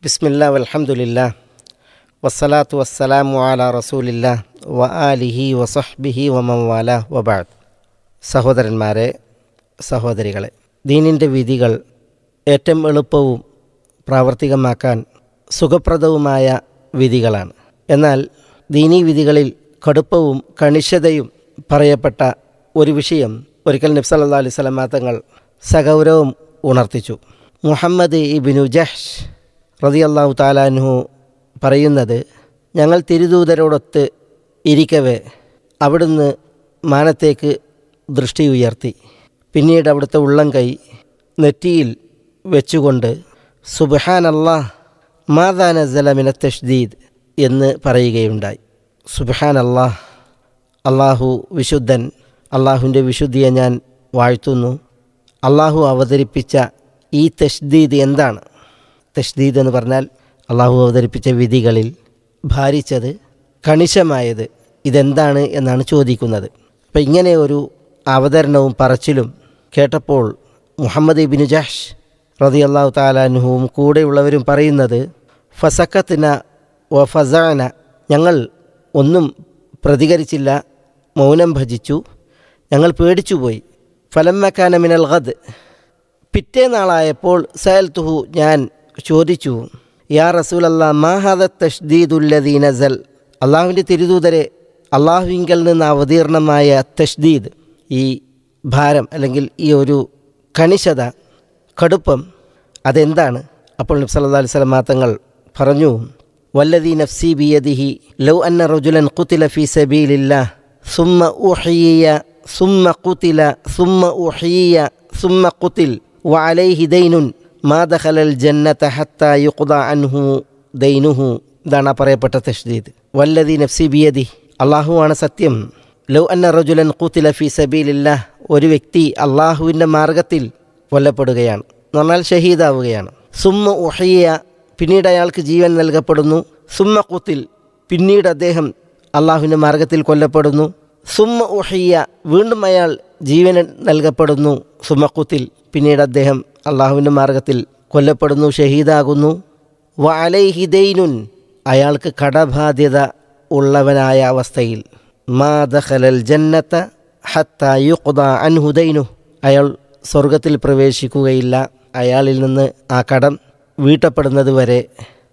ബിസ്മില്ലാ വൽഹംദുലില്ലാ വസ്സലാത്തു വസ്സലാമു അലാ റസൂലില്ലാ വ ആലിഹി വസഹ്ബിഹി വമൻ വാലാ വബഅദ്. സഹോദരന്മാരെ, സഹോദരികളെ, ദീനിൻ്റെ വിധികൾ ഏറ്റവും എളുപ്പവും പ്രാവർത്തികമാക്കാൻ സുഖപ്രദവുമായ വിധികളാണ്. എന്നാൽ ദീനീ വിധികളിൽ കടുപ്പവും കണിശതയും പറയപ്പെട്ട ഒരു വിഷയം ഒരിക്കൽ നബി സല്ലല്ലാഹു അലൈഹി വസല്ലം തങ്ങൾ സഗൗരവം ഉണർത്തിച്ചു. മുഹമ്മദ് ഇബ്നു ജഹ്ഷ് റളിയല്ലാഹു തആല അൻഹു പറയുന്നത്, ഞങ്ങൾ തിരുദൂതരോടൊത്ത് ഇരിക്കവേ അവിടുന്ന് മാനത്തേക്ക് ദൃഷ്ടി ഉയർത്തി. പിന്നീട് അവിടുത്തെ ഉള്ളം കൈ നെറ്റിയിൽ വെച്ചുകൊണ്ട് സുബ്ഹാനല്ലാഹ് മാദാ നസല മിന തഷ്ദീദ് എന്ന് പറയുകയുണ്ടായി. സുബ്ഹാനല്ലാഹ്, അള്ളാഹു വിശുദ്ധൻ, അള്ളാഹുവിൻ്റെ വിശുദ്ധിയെ ഞാൻ വാഴ്ത്തുന്നു. അള്ളാഹു അവതരിപ്പിച്ച ഈ തഷ്ദീദ് എന്താണ്? തഷ്ദീദ് എന്ന് പറഞ്ഞാൽ അള്ളാഹു അവതരിപ്പിച്ച വിധികളിൽ ഭാരിച്ചത്, കണിശമായത് ഇതെന്താണ് എന്നാണ് ചോദിക്കുന്നത്. അപ്പം ഇങ്ങനെ ഒരു അവതരണവും പറച്ചിലും കേട്ടപ്പോൾ മുഹമ്മദ് ഇബ്നു ജഹ്ഷ് റളിയല്ലാഹു തആല അൻഹുവും കൂടെയുള്ളവരും പറയുന്നത്, ഫസക്കത്ന വ ഫസഅന, ഞങ്ങൾ ഒന്നും പ്രതികരിച്ചില്ല, മൗനം ഭജിച്ചു, ഞങ്ങൾ പേടിച്ചുപോയി. ഫലമ്മ കാന മിനൽ ഗദ്, പിറ്റേന്നാളായപ്പോൾ സഅൽതുഹു, ഞാൻ ചോദിച്ചു, യാ റസൂലല്ലാ മാ ഹാദ തഷ്ദീദുല്ലദീ നസൽ, അള്ളാഹുവിൻ്റെ തിരുദൂതരെ, അള്ളാഹുവിങ്കൽ നിന്ന് അവതീർണമായ തഷ്ദീദ്, ഈ ഭാരം അല്ലെങ്കിൽ ഈ ഒരു കണിശത, കടുപ്പം, അതെന്താണ്? അപ്പോൾ നബി സല്ലല്ലാഹു അലൈഹി വസല്ലം തങ്ങൾ പറഞ്ഞു, വല്ലദീ നഫ്സി ബിയദിഹി ലൗ അന്ന റജുലൻ ഖുതില ഫീ സബീലില്ലാഹ് സുമ്മ ഉഹിയ സുമ്മ ഖുതില സുമ്മ ഉഹിയ സുമ്മ ഖുതിൽ വഅലൈഹി ദൈനുൻ മാ ദഖലൽ ജന്നത ഹത്താ യുഖ്ദഅ അൻഹു ദൈനുഹു. ഇതാണ് പറയപ്പെട്ട തഷ്ദീദ്. വല്ലദീ നഫ്സി ബിയദിഹി, അള്ളാഹുവാണ് സത്യം. ലൗ അന്ന റജുലൻ ഖുതില ഫീ സബീലില്ലാഹ്, ഒരു വ്യക്തി അള്ളാഹുവിൻ്റെ മാർഗത്തിൽ കൊല്ലപ്പെടുകയാണ്, എന്ന് പറഞ്ഞാൽ ഷഹീദാവുകയാണ്. സുമ്മ ഉഹിയ, പിന്നീട് അയാൾക്ക് ജീവൻ നൽകപ്പെടുന്നു. സുമ്മ ഖുതിൽ, പിന്നീട് അദ്ദേഹം അള്ളാഹുവിൻ്റെ മാർഗത്തിൽ കൊല്ലപ്പെടുന്നു. സുമ്മ ഉഹിയ, വീണ്ടും അയാൾ ജീവൻ നൽകപ്പെടുന്നു. സുമ്മ ഖുതിൽ, പിന്നീട് അദ്ദേഹം അള്ളാഹുവിൻ്റെ മാർഗത്തിൽ കൊല്ലപ്പെടുന്നു, ഷഹീദാകുന്നു. വ അലൈഹി ദൈനുൻ, അയാൾക്ക് കടബാധ്യത ഉള്ളവനായ അവസ്ഥയിൽ. മാ ദഖലൽ ജന്നത ഹത്താ യുഖ്ദഅ അൻഹു ദൈനുഹു, അയാൾ സ്വർഗത്തിൽ പ്രവേശിക്കുകയില്ല, അയാളിൽ നിന്ന് ആ കടം വീട്ടപ്പെടുന്നത് വരെ.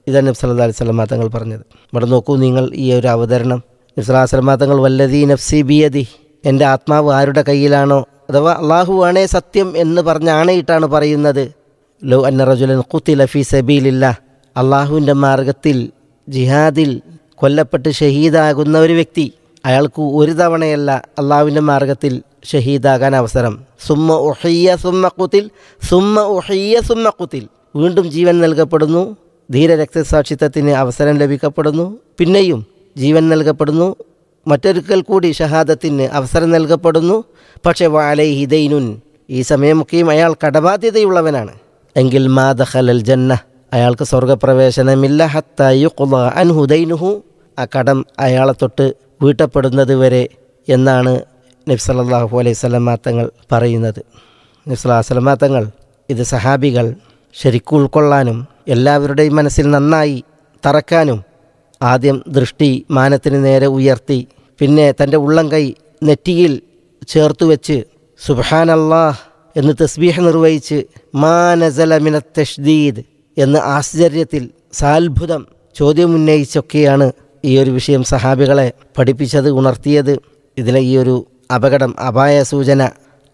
ഇതാണ് നബി സല്ലല്ലാഹു അലൈഹി വസല്ലം തങ്ങൾ പറഞ്ഞത്. ഇവിടെ നോക്കൂ നിങ്ങൾ ഈ ഒരു അവതരണം. നബി സല്ലല്ലാഹു അലൈഹി വസല്ലം തങ്ങൾ വല്ലദീ നഫ്സി ബിയദിഹി, എൻ്റെ ആത്മാവ് ആരുടെ കയ്യിലാണോ, അഥവാ അള്ളാഹുവാണേ സത്യം എന്ന് പറഞ്ഞ ആണയിട്ടാണ് പറയുന്നത്. ലൗ അന്ന റജുലൻ ഖുതില ഫീ സബീലില്ലാഹ്, അള്ളാഹുവിൻ്റെ മാർഗത്തിൽ ജിഹാദിൽ കൊല്ലപ്പെട്ട് ഷഹീദാകുന്ന ഒരു വ്യക്തി, അയാൾക്ക് ഒരു തവണയല്ല അള്ളാഹുവിൻ്റെ മാർഗത്തിൽ ഷഹീദാകാൻ അവസരം. സുമ്മ ഉഹിയ സുമ്മ ഖുതിൽ സുമ്മ ഉഹിയ സുമ്മ ഖുതിൽ, വീണ്ടും ജീവൻ നൽകപ്പെടുന്നു, ധീര രക്തസാക്ഷിത്വത്തിന് അവസരം ലഭിക്കപ്പെടുന്നു, പിന്നെയും ജീവൻ നൽകപ്പെടുന്നു, മറ്റൊരിക്കൽ കൂടി ഷഹാദത്തിന് അവസരം നൽകപ്പെടുന്നു. പക്ഷേ വ അലൈഹി ദൈനുൻ, ഈ സമയമൊക്കെയും അയാൾ കടബാധ്യതയുള്ളവനാണ്. എങ്കിൽ മാ ദഖലൽ ജന്ന, അയാൾക്ക് സ്വർഗപ്രവേശനമില്ല. ഹത്താ യുഖ്ദഅ അൻഹു ദൈനുഹു, ആ കടം അയാളെ തൊട്ട് വീട്ടപ്പെടുന്നത് വരെ എന്നാണ് നബി സല്ലല്ലാഹു അലൈഹി വസല്ലം തങ്ങൾ പറയുന്നത്. നബി സല്ലല്ലാഹു അലൈഹി വസല്ലം തങ്ങൾ ഇത് സഹാബികൾ ശരിക്കും ഉൾക്കൊള്ളാനും എല്ലാവരുടെയും മനസ്സിൽ നന്നായി തറക്കാനും ആദ്യം ദൃഷ്ടി മാനത്തിന് നേരെ ഉയർത്തി, പിന്നെ തൻ്റെ ഉള്ളം കൈ നെറ്റിയിൽ ചേർത്തു വെച്ച് സുബ്ഹാനല്ലാഹ് എന്ന് തസ്ബീഹ് നിർവഹിച്ച് മാ നസല മിന തഷ്ദീദ് എന്ന് ആശ്ചര്യത്തിൽ സാത്ഭുതം ചോദ്യമുന്നയിച്ചൊക്കെയാണ് ഈ ഒരു വിഷയം സഹാബികളെ പഠിപ്പിച്ചത്, ഉണർത്തിയത്, ഇതിലെ ഈ ഒരു അപകടം, അപായ സൂചന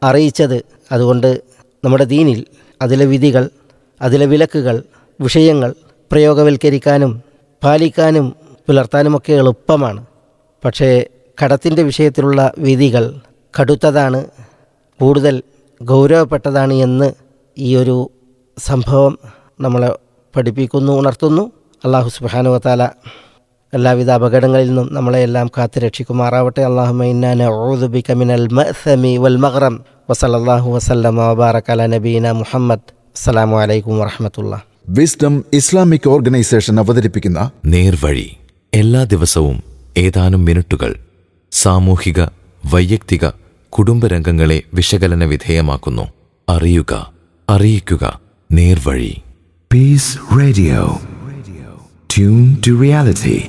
അറിയിച്ചത്. അതുകൊണ്ട് നമ്മുടെ ദീനിൽ അതിലെ വിധികൾ, അതിലെ വിലക്കുകൾ, വിഷയങ്ങൾ പ്രയോഗവൽക്കരിക്കാനും പാലിക്കാനും പുലർത്താനുമൊക്കെ എളുപ്പമാണ്. പക്ഷേ കടത്തിൻ്റെ വിഷയത്തിലുള്ള വിധികൾ കടുത്തതാണ്, കൂടുതൽ ഗൗരവപ്പെട്ടതാണ് എന്ന് ഈ ഒരു സംഭവം നമ്മളെ പഠിപ്പിക്കുന്നു, ഉണർത്തുന്നു. അല്ലാഹു സുബ്ഹാനഹു വ തആല എല്ലാവിധ അപകടങ്ങളിൽ നിന്നും നമ്മളെല്ലാം കാത്തു രക്ഷിക്കുമാറാവട്ടെ. അല്ലാഹുമ്മ ഇന്നാ നഊദു ബിക മിനൽ മഅ്സമി വൽ മഗ്റം. വസല്ലല്ലാഹു വസല്ലമ വബാറക അലാ നബീന മുഹമ്മദ്. അസ്സലാമു അലൈക്കും വറഹ്മത്തുള്ളാഹി. വിസ്ഡം ഇസ്ലാമിക് ഓർഗനൈസേഷൻ അവതരിപ്പിക്കുന്ന നേർവഴി, എല്ലാ ദിവസവും ഏതാനും മിനിറ്റുകൾ സാമൂഹിക, വൈയക്തിക, കുടുംബരംഗങ്ങളെ വിശകലന വിധേയമാക്കുന്നു. അറിയുക, അറിയിക്കുക, നേർവഴി. Peace Radio. Tune to reality.